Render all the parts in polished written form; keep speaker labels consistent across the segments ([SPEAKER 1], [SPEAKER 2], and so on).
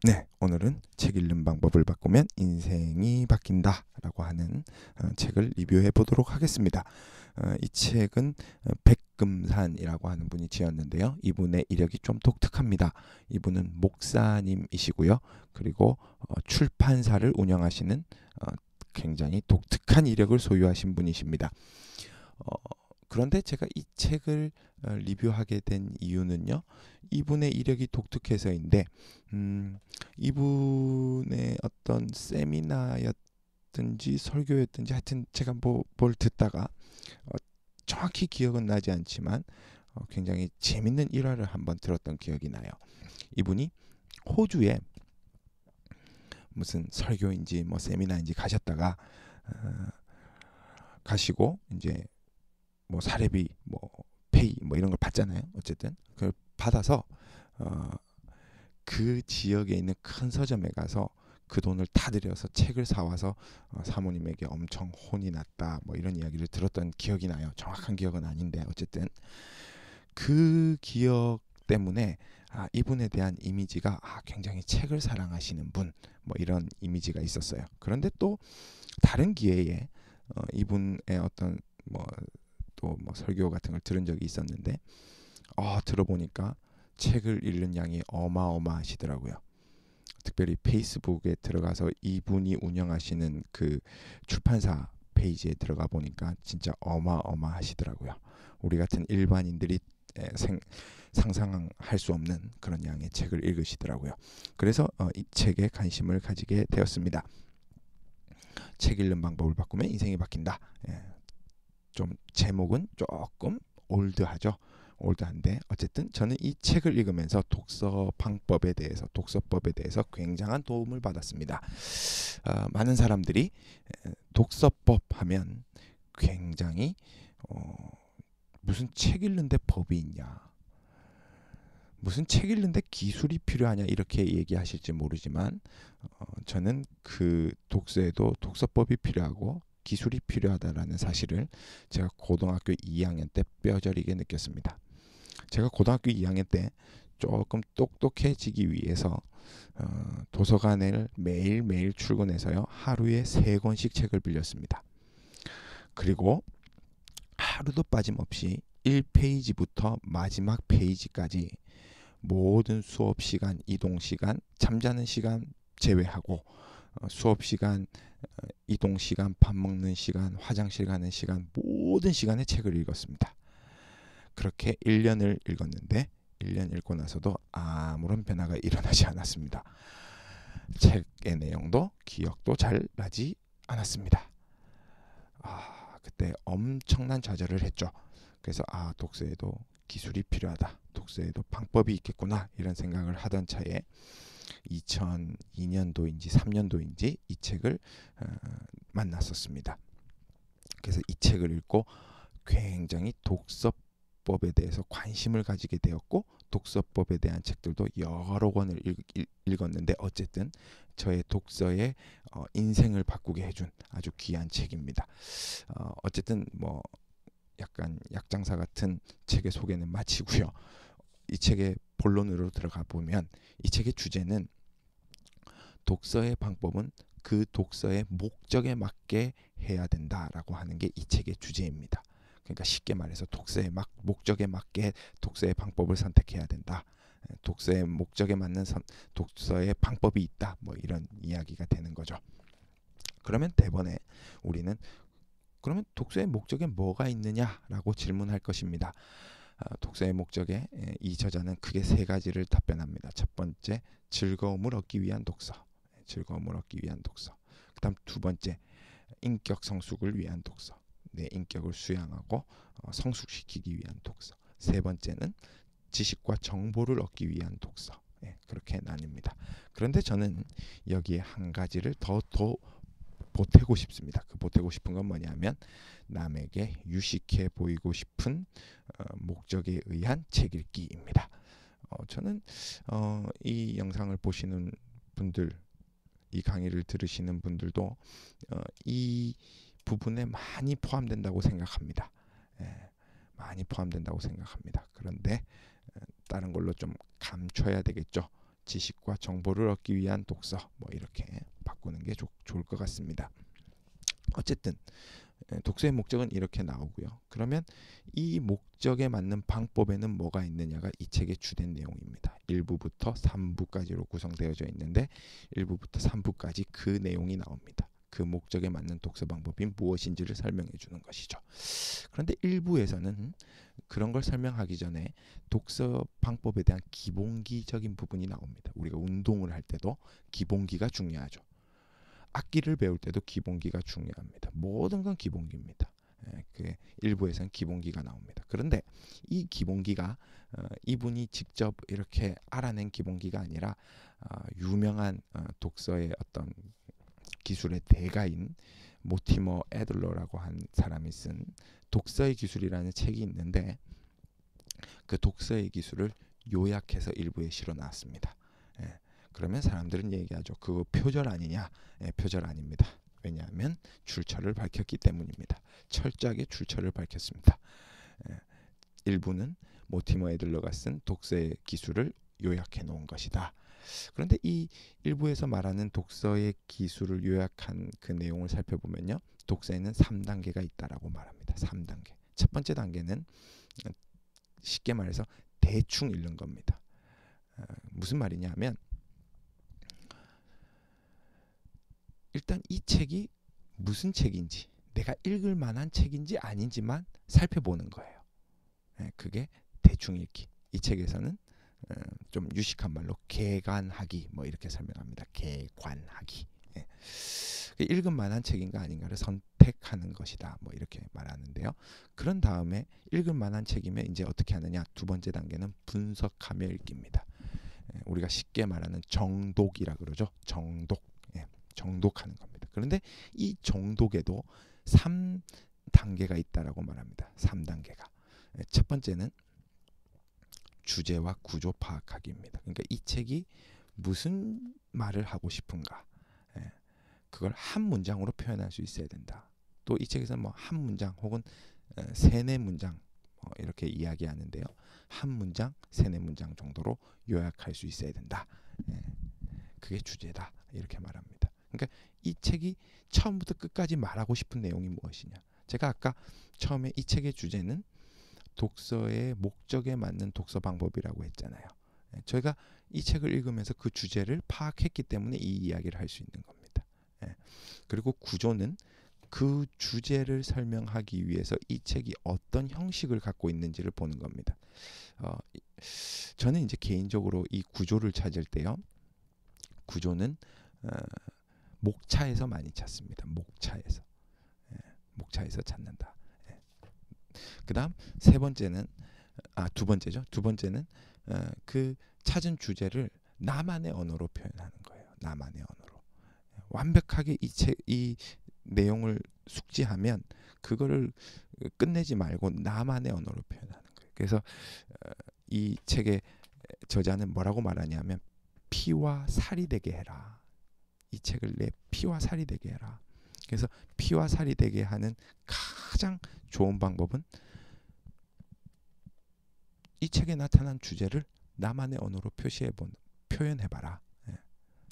[SPEAKER 1] 네, 오늘은 책 읽는 방법을 바꾸면 인생이 바뀐다 라고 하는 책을 리뷰해 보도록 하겠습니다. 이 책은 백금산이라고 하는 분이 지었는데요. 이분의 이력이 좀 독특합니다. 이분은 목사님이시고요. 그리고 출판사를 운영하시는 굉장히 독특한 이력을 소유하신 분이십니다. 그런데 제가 이 책을 리뷰하게 된 이유는요. 이분의 이력이 독특해서인데 이분의 어떤 세미나였든지 설교였든지 하여튼 제가 뭘 듣다가 정확히 기억은 나지 않지만 굉장히 재밌는 일화를 한번 들었던 기억이 나요. 이분이 호주에 무슨 설교인지 뭐 세미나인지 가셨다가 가시고 이제 뭐 사례비 뭐 페이 뭐 이런 걸 받잖아요. 어쨌든 그걸 받아서 그 지역에 있는 큰 서점에 가서 그 돈을 다 들여서 책을 사와서 사모님에게 엄청 혼이 났다 뭐 이런 이야기를 들었던 기억이 나요. 정확한 기억은 아닌데 어쨌든 그 기억 때문에 이분에 대한 이미지가 굉장히 책을 사랑하시는 분 뭐 이런 이미지가 있었어요. 그런데 또 다른 기회에 이분의 어떤 또 설교 같은 걸 들은 적이 있었는데 들어보니까 책을 읽는 양이 어마어마하시더라고요. 특별히 페이스북에 들어가서 이분이 운영하시는 그 출판사 페이지에 들어가 보니까 진짜 어마어마하시더라고요. 우리 같은 일반인들이 상상할 수 없는 그런 양의 책을 읽으시더라고요. 그래서 이 책에 관심을 가지게 되었습니다. 책 읽는 방법을 바꾸면 인생이 바뀐다. 좀 제목은 조금 올드하죠. 올드한데 어쨌든 저는 이 책을 읽으면서 독서법에 대해서 굉장한 도움을 받았습니다. 많은 사람들이 독서법 하면 굉장히 무슨 책 읽는데 법이 있냐, 무슨 책 읽는데 기술이 필요하냐 이렇게 얘기하실지 모르지만 저는 그 독서에도 독서법이 필요하고 기술이 필요하다라는 사실을 제가 고등학교 2학년 때 뼈저리게 느꼈습니다. 제가 고등학교 2학년 때 조금 똑똑해지기 위해서 도서관을 매일매일 출근해서요. 하루에 3권씩 책을 빌렸습니다. 그리고 하루도 빠짐없이 1페이지부터 마지막 페이지까지 모든 수업 시간, 이동 시간, 잠자는 시간 제외하고 수업 시간, 이동 시간, 밥 먹는 시간, 화장실 가는 시간 모든 시간에 책을 읽었습니다. 그렇게 1년을 읽었는데 1년 읽고 나서도 아무런 변화가 일어나지 않았습니다. 책의 내용도 기억도 잘 나지 않았습니다. 그때 엄청난 좌절을 했죠. 그래서 독서에도 기술이 필요하다. 독서에도 방법이 있겠구나. 이런 생각을 하던 차에 2002년도인지 3년도인지 이 책을 만났었습니다. 그래서 이 책을 읽고 굉장히 독서법에 대해서 관심을 가지게 되었고 독서법에 대한 책들도 여러 권을 읽었는데 어쨌든 저의 독서의 인생을 바꾸게 해준 아주 귀한 책입니다. 어쨌든 약간 약장사 같은 책의 소개는 마치고요. 이 책의 본론으로 들어가 보면 이 책의 주제는 독서의 방법은 그 독서의 목적에 맞게 해야 된다라고 하는 게 이 책의 주제입니다. 그러니까 쉽게 말해서 독서의 목적에 맞게 독서의 방법을 선택해야 된다. 독서의 목적에 맞는 독서의 방법이 있다. 이런 이야기가 되는 거죠. 그러면 대번에 우리는 그러면 독서의 목적에 뭐가 있느냐라고 질문할 것입니다. 독서의 목적에 이 저자는 크게 3가지를 답변합니다. 첫 번째, 즐거움을 얻기 위한 독서. 그다음 2번째, 인격 성숙을 위한 독서. 내 인격을 수양하고 성숙시키기 위한 독서. 3번째는 지식과 정보를 얻기 위한 독서. 그렇게 나뉩니다. 그런데 저는 여기에 한 가지를 더 보태고 싶습니다. 그 보태고 싶은 건 뭐냐면 남에게 유식해 보이고 싶은 목적에 의한 책 읽기입니다. 저는 이 영상을 보시는 분들, 이 강의를 들으시는 분들도 이 부분에 많이 포함된다고 생각합니다. 많이 포함된다고 생각합니다. 그런데 다른 걸로 좀 감춰야 되겠죠. 지식과 정보를 얻기 위한 독서, 뭐 이렇게 바꾸는 게 좋을 것 같습니다. 어쨌든 독서의 목적은 이렇게 나오고요. 그러면 이 목적에 맞는 방법에는 뭐가 있느냐가 이 책의 주된 내용입니다. 1부부터 3부까지로 구성되어져 있는데 1부부터 3부까지 그 내용이 나옵니다. 그 목적에 맞는 독서 방법이 무엇인지를 설명해 주는 것이죠. 그런데 1부에서는 그런 걸 설명하기 전에 독서 방법에 대한 기본기적인 부분이 나옵니다. 우리가 운동을 할 때도 기본기가 중요하죠. 악기를 배울 때도 기본기가 중요합니다. 모든 건 기본기입니다. 그 일부에서는 기본기가 나옵니다. 그런데 이 기본기가 이분이 직접 이렇게 알아낸 기본기가 아니라 유명한 독서의 어떤 기술의 대가인 모티머 애들러라고 한 사람이 쓴 독서의 기술이라는 책이 있는데 그 독서의 기술을 요약해서 일부에 실어 놨습니다. 그러면 사람들은 얘기하죠. 그거 표절 아니냐? 표절 아닙니다. 왜냐하면 출처를 밝혔기 때문입니다. 철저하게 출처를 밝혔습니다. 일부는 모티머 애들러가 쓴 독서의 기술을 요약해 놓은 것이다. 그런데 이 일부에서 말하는 독서의 기술을 요약한 그 내용을 살펴보면요. 독서에는 3단계가 있다라고 말합니다. 3단계. 첫 번째 단계는 쉽게 말해서 대충 읽는 겁니다. 무슨 말이냐 하면 일단 이 책이 무슨 책인지 내가 읽을 만한 책인지 아닌지만 살펴보는 거예요. 그게 대충 읽기. 이 책에서는 좀 유식한 말로 개관하기 뭐 이렇게 설명합니다. 개관하기. 읽을 만한 책인가 아닌가를 선택하는 것이다. 뭐 이렇게 말하는데요. 그런 다음에 읽을 만한 책이면 이제 어떻게 하느냐? 두 번째 단계는 분석하며 읽기입니다. 우리가 쉽게 말하는 정독이라 그러죠. 정독. 정독하는 겁니다. 그런데 이 정독에도 3단계가 있다라고 말합니다. 3단계가. 첫 번째는 주제와 구조 파악하기입니다. 그러니까 이 책이 무슨 말을 하고 싶은가, 그걸 한 문장으로 표현할 수 있어야 된다. 또 이 책에서 뭐 한 문장 혹은 세네 문장 이렇게 이야기하는데요. 한 문장, 세네 문장 정도로 요약할 수 있어야 된다. 그게 주제다. 이렇게 말합니다. 그러니까 이 책이 처음부터 끝까지 말하고 싶은 내용이 무엇이냐. 제가 아까 처음에 이 책의 주제는 독서의 목적에 맞는 독서 방법이라고 했잖아요. 저희가 이 책을 읽으면서 그 주제를 파악했기 때문에 이 이야기를 할 수 있는 겁니다. 그리고 구조는 그 주제를 설명하기 위해서 이 책이 어떤 형식을 갖고 있는지를 보는 겁니다. 저는 이제 개인적으로 이 구조를 찾을 때요. 구조는 목차에서 많이 찾습니다. 목차에서. 목차에서 찾는다. 그다음 세 번째는 두 번째죠. 두 번째는 그 찾은 주제를 나만의 언어로 표현하는 거예요. 나만의 언어로. 완벽하게 이 내용을 숙지하면 그거를 끝내지 말고 나만의 언어로 표현하는 거예요. 그래서 이 책의 저자는 뭐라고 말하냐면 피와 살이 되게 해라. 이 책을 내 피와 살이 되게 해라. 그래서 피와 살이 되게 하는 가장 좋은 방법은 이 책에 나타난 주제를 나만의 언어로 표현해봐라.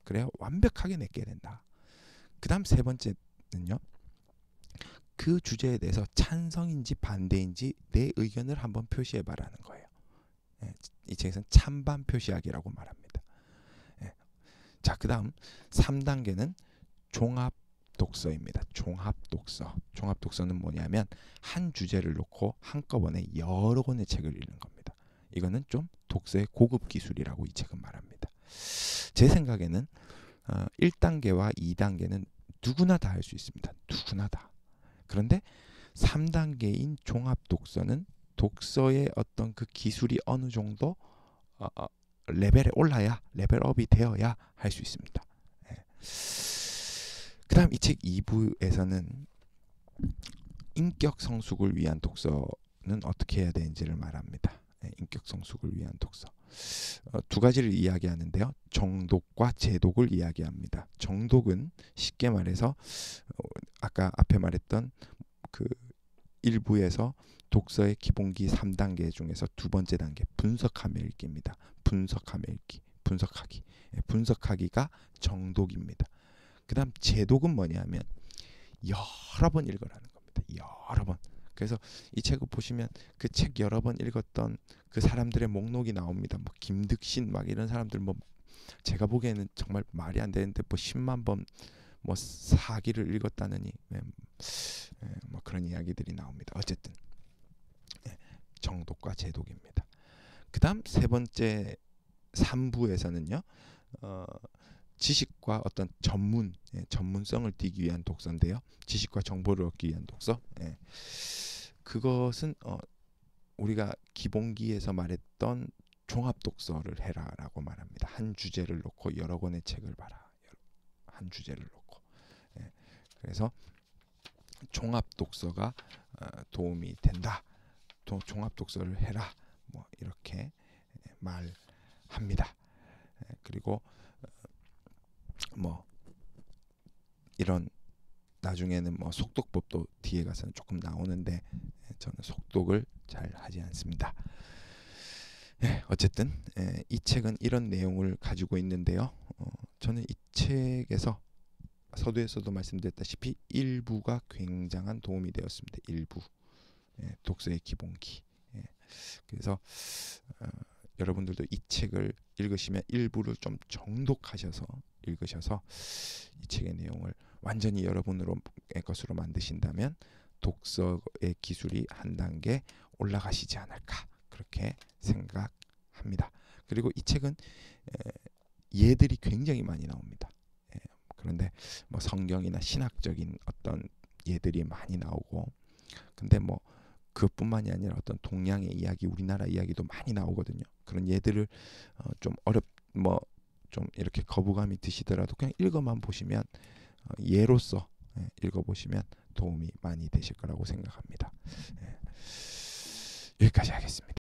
[SPEAKER 1] 그래야 완벽하게 내게 된다. 그 다음 세 번째는요. 그 주제에 대해서 찬성인지 반대인지 내 의견을 한번 표시해봐라는 거예요. 이 책에서는 찬반 표시하기라고 말합니다. 자, 그 다음 3단계는 종합 독서입니다. 종합 독서. 종합 독서는 뭐냐면 한 주제를 놓고 한꺼번에 여러 권의 책을 읽는 겁니다. 이거는 좀 독서의 고급 기술이라고 이 책은 말합니다. 제 생각에는 1단계와 2단계는 누구나 다 할 수 있습니다. 누구나 다. 그런데 3단계인 종합 독서는 독서의 어떤 그 기술이 어느 정도 레벨에 올라야, 레벨업이 되어야 할 수 있습니다. 그 다음 이 책 2부에서는 인격 성숙을 위한 독서는 어떻게 해야 되는지를 말합니다. 인격 성숙을 위한 독서. 두 가지를 이야기하는데요. 정독과 재독을 이야기합니다. 정독은 쉽게 말해서 아까 앞에 말했던 그 일부에서 독서의 기본기 3단계 중에서 두 번째 단계 분석하며 읽기입니다. 분석하며 읽기. 분석하기. 분석하기가 정독입니다. 그 다음 제독은 뭐냐면 여러 번 읽으라는 겁니다. 여러 번. 그래서 이 책을 보시면 그 책 여러 번 읽었던 그 사람들의 목록이 나옵니다. 뭐 김득신 막 이런 사람들 뭐 제가 보기에는 정말 말이 안 되는데 뭐 10만 번 뭐 사기를 읽었다느니 뭐 그런 이야기들이 나옵니다. 어쨌든 정독과 제독입니다. 그 다음 세 번째 3부에서는요. 지식과 어떤 전문성을 띠기 위한 독서인데요. 지식과 정보를 얻기 위한 독서. 그것은 우리가 기본기에서 말했던 종합 독서를 해라라고 말합니다. 한 주제를 놓고 여러 권의 책을 봐라. 한 주제를 놓고. 그래서 종합 독서가 도움이 된다. 또 종합 독서를 해라. 뭐 이렇게 말합니다. 그리고 뭐 이런 나중에는 뭐 속독법도 뒤에 가서는 조금 나오는데 저는 속독을 잘 하지 않습니다. 어쨌든 이 책은 이런 내용을 가지고 있는데요. 저는 이 책에서 서두에서도 말씀드렸다시피 일부가 굉장한 도움이 되었습니다. 일부 독서의 기본기. 그래서 여러분들도 이 책을 읽으시면 일부를 좀 정독하셔서 읽으셔서 이 책의 내용을 완전히 여러분의 것으로 만드신다면 독서의 기술이 한 단계 올라가시지 않을까 그렇게 생각합니다. 그리고 이 책은 예들이 굉장히 많이 나옵니다. 그런데 뭐 성경이나 신학적인 어떤 예들이 많이 나오고 근데 뭐 그뿐만이 아니라 어떤 동양의 이야기, 우리나라 이야기도 많이 나오거든요. 그런 예들을 좀 좀 이렇게 거부감이 드시더라도 그냥 읽어만 보시면 예로서 읽어보시면 도움이 많이 되실 거라고 생각합니다. 여기까지 하겠습니다.